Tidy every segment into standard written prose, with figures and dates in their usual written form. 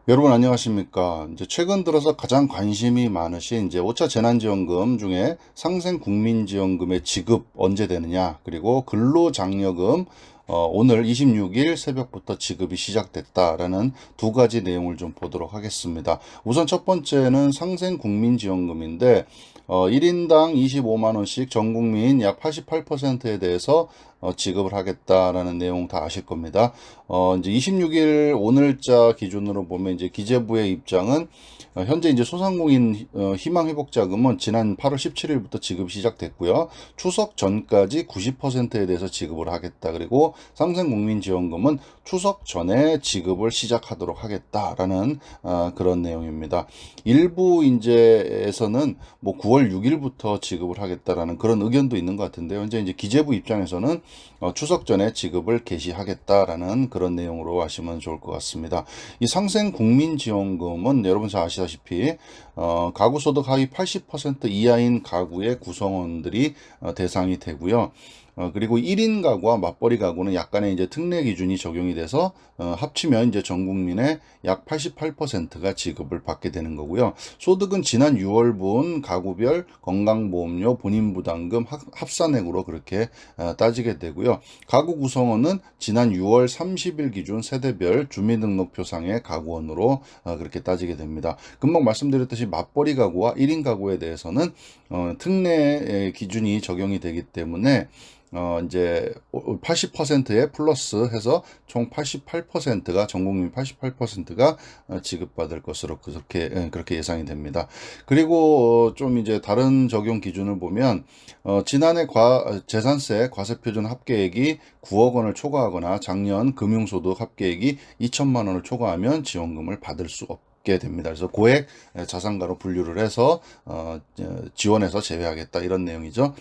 여러분 안녕하십니까? 이제 최근 들어서 가장 관심이 많으신 이제 5차 재난지원금 중에 상생국민지원금의 지급 언제 되느냐, 그리고 근로장려금 오늘 26일 새벽부터 지급이 시작됐다라는 두 가지 내용을 좀 보도록 하겠습니다. 우선 첫 번째는 상생국민지원금인데 1인당 25만 원씩 전 국민 약 88%에 대해서 지급을 하겠다라는 내용 다 아실 겁니다. 이제 26일 오늘자 기준으로 보면 이제 기재부의 입장은 현재 이제 소상공인 희망회복자금은 지난 8월 17일부터 지급이 시작됐고요. 추석 전까지 90%에 대해서 지급을 하겠다. 그리고 상생국민지원금은 추석 전에 지급을 시작하도록 하겠다라는 그런 내용입니다. 일부 인재에서는 뭐 9월 6일부터 지급을 하겠다라는 그런 의견도 있는 것 같은데요. 현재 이제 기재부 입장에서는 추석 전에 지급을 개시하겠다라는 그런 내용으로 하시면 좋을 것 같습니다. 이 상생국민지원금은 여러분 잘 아시다시피 가구소득 하위 80% 이하인 가구의 구성원들이 대상이 되고요. 그리고 1인 가구와 맞벌이 가구는 약간의 이제 특례 기준이 적용이 돼서 합치면 이제 전 국민의 약 88%가 지급을 받게 되는 거고요. 소득은 지난 6월분 가구별 건강보험료, 본인부담금, 합산액으로 그렇게 따지게 되고요. 가구 구성원은 지난 6월 30일 기준 세대별 주민등록표상의 가구원으로 그렇게 따지게 됩니다. 금방 말씀드렸듯이 맞벌이 가구와 1인 가구에 대해서는 특례 기준이 적용이 되기 때문에 이제 80%에 플러스 해서 총 88%가 전 국민 88%가 지급받을 것으로 그렇게 예상이 됩니다. 그리고 좀 이제 다른 적용 기준을 보면 지난해 재산세 과세표준 합계액이 9억 원을 초과하거나 작년 금융소득 합계액이 2천만 원을 초과하면 지원금을 받을 수 없게 됩니다. 그래서 고액 자산가로 분류를 해서 지원해서 제외하겠다 이런 내용이죠.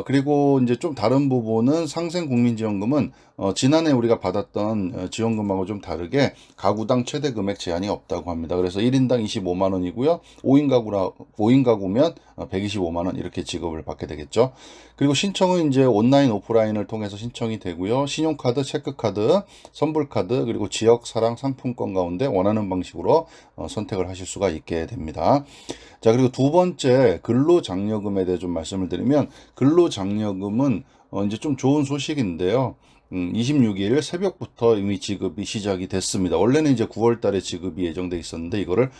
그리고 이제 좀 다른 부분은 상생국민지원금은 지난해 우리가 받았던 지원금하고 좀 다르게 가구당 최대 금액 제한이 없다고 합니다. 그래서 1인당 25만 원이고요. 5인 가구면 125만 원 이렇게 지급을 받게 되겠죠. 그리고 신청은 이제 온라인, 오프라인을 통해서 신청이 되고요. 신용카드, 체크카드, 선불카드, 그리고 지역사랑 상품권 가운데 원하는 방식으로 선택을 하실 수가 있게 됩니다. 자, 그리고 두 번째 근로장려금에 대해 좀 말씀을 드리면 근로장려금은 이제 좀 좋은 소식인데요. 26일 새벽부터 이미 지급이 시작이 됐습니다. 원래는 이제 9월 달에 지급이 예정돼 있었는데 이거를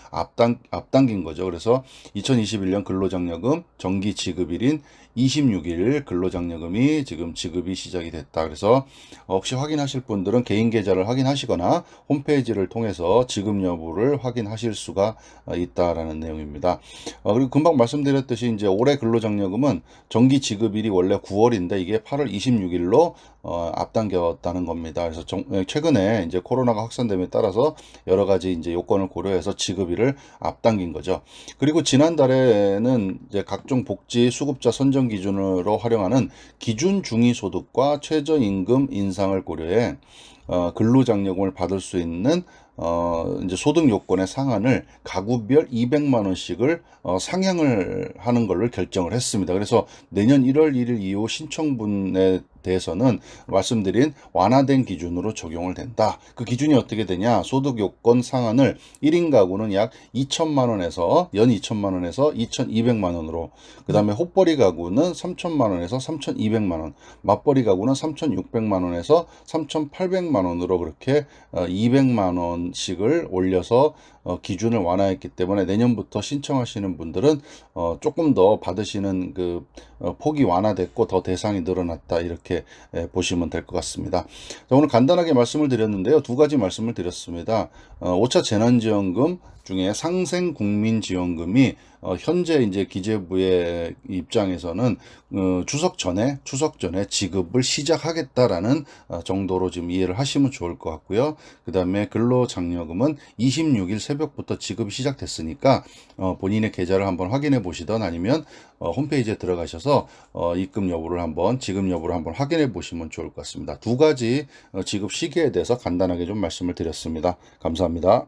앞당긴 거죠. 그래서 2021년 근로장려금 정기 지급일인 26일 근로장려금이 지금 지급이 시작이 됐다. 그래서 혹시 확인하실 분들은 개인 계좌를 확인하시거나 홈페이지를 통해서 지급 여부를 확인하실 수가 있다라는 내용입니다. 그리고 금방 말씀드렸듯이 이제 올해 근로장려금은 정기 지급일이 원래 9월인데 이게 8월 26일로 앞당겼다는 겁니다. 그래서 최근에 이제 코로나가 확산됨에 따라서 여러 가지 이제 요건을 고려해서 지급일을 앞당긴 거죠. 그리고 지난달에는 이제 각종 복지 수급자 선정 기준으로 활용하는 기준 중위소득과 최저임금 인상을 고려해 근로장려금을 받을 수 있는 이제 소득 요건의 상한을 가구별 200만 원씩을 상향을 하는 걸로 결정을 했습니다. 그래서 내년 1월 1일 이후 신청분에 대해서는 말씀드린 완화된 기준으로 적용을 된다. 그 기준이 어떻게 되냐? 소득 요건 상한을 1인 가구는 약 2천만 원에서 연 2천만 원에서 2,200만 원으로, 그다음에 헛벌이 가구는 3천만 원에서 3,200만 원, 맞벌이 가구는 3,600만 원에서 3,800만 원으로 그렇게 200만 원씩을 올려서 기준을 완화했기 때문에 내년부터 신청하시는 분들은 조금 더 받으시는 그 폭이 완화됐고 더 대상이 늘어났다 이렇게 보시면 될 것 같습니다. 자, 오늘 간단하게 말씀을 드렸는데요. 두 가지 말씀을 드렸습니다. 5차 재난지원금 중에 상생국민지원금이 현재 이제 기재부의 입장에서는 추석 전에 지급을 시작하겠다라는 정도로 지금 이해를 하시면 좋을 것 같고요. 그다음에 근로장려금은 26일 새벽부터 지급이 시작됐으니까 본인의 계좌를 한번 확인해 보시던 아니면 홈페이지에 들어가셔서 입금 여부를 한번 지급 여부를 한번 확인해 보시면 좋을 것 같습니다. 두 가지 지급 시기에 대해서 간단하게 좀 말씀을 드렸습니다. 감사합니다.